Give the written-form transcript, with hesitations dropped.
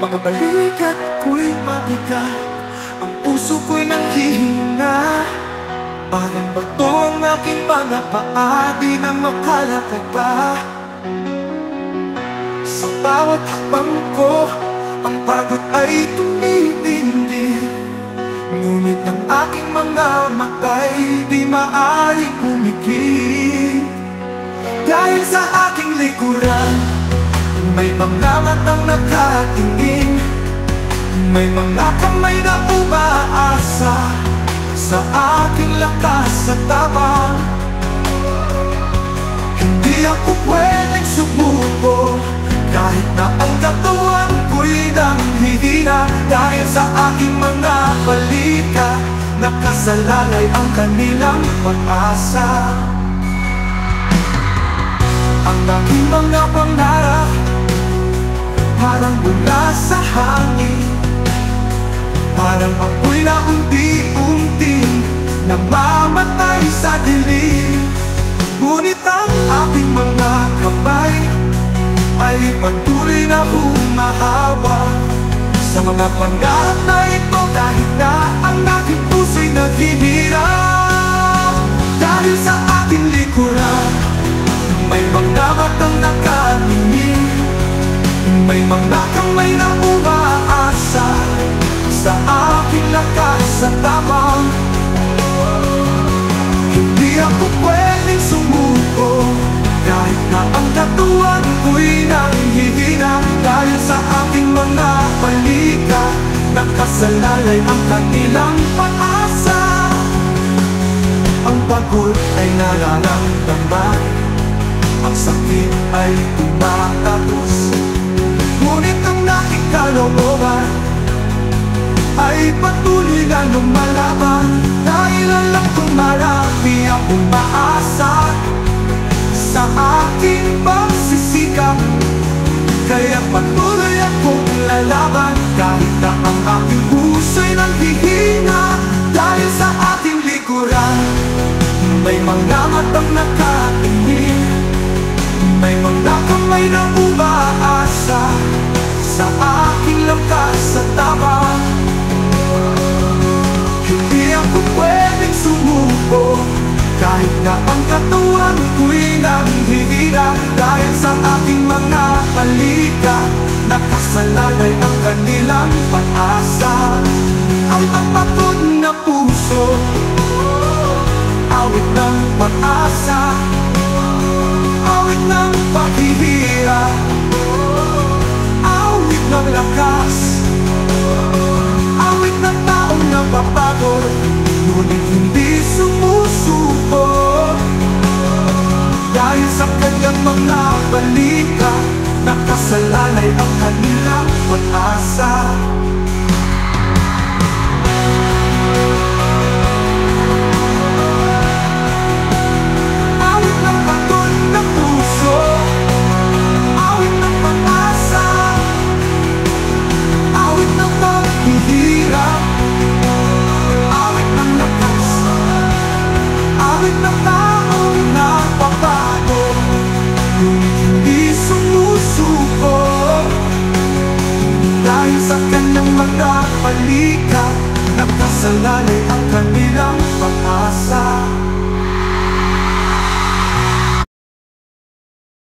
mga balikat ko'y mabigat, ang puso ko'y nanghihinga. Parang bato ang aking mga paa, di na makalakad pa. Sa bawat hakbang ko, ang pagod ay tumitindi. Ngunit ang aking mga matay di maaaring umigil. Dahil sa aking likuran, may mga matang nakatingin, may mga kamay na umaasa sa aking lakas at tapang. Hindi ako pwedeng sumuko, kahit na ang katawan ko'y nanghihina. Dahil sa aking mga balita, nakasalalay ang kanilang pag-asa. Ang aking mga pangarap, parang mula sa hangin, parang ako'y na unti-unting namamatay sa dilim. Ngunit ang aking mga kamay ay patuloy na humahawa sa mga pangarap na ito, kahit na ang aking puso'y naghihirap. Dahil sa aking likuran, may mga matang nakatingin, may mga kamay na umaasa sa aking lakas at tapang. Hindi ako pwedeng sumuko, kahit na ang katawan ko'y nanghihina. Dahil sa aking mga palika, nakasalalay ang kanilang pag-asa. Ang pagod ay nararamdaman, ang sakit ay tumatapos. Ngunit ang nakikalooban ay patuloy na lumalaban. Dahil alam kong marami akong maasa sa aking pagsisikap, kaya patuloy akong lalaban. Kahit na ang aking puso'y nanghihina. Dahil sa aking likuran, may mga matang nakatingin, may mga kamay na umaasa sa aking lakas at tapang. Hindi ako pwedeng sumuko, kahit na ang katawan ko'y nanghihina. Dahil sa aking mga palika, nakasalalay ang kanilang pag-asa. Ang pagod na puso, awit ng pag-asa, awit ng paghihirap, awit ng lakas, awit ng taong napapagod, ngunit hindi sumusuko. Dahil sa kanyang mga balika, nakasalalay ang kanilang pag-asa. Awit ng pagod na puso, awit ng pag-asa, awit ng paghihirap, awit ng lakas, awit ng taong napapagod, ngunit hindi sumusuko. Dahil sa kanyang mga palika, nakasalalay ang kanilang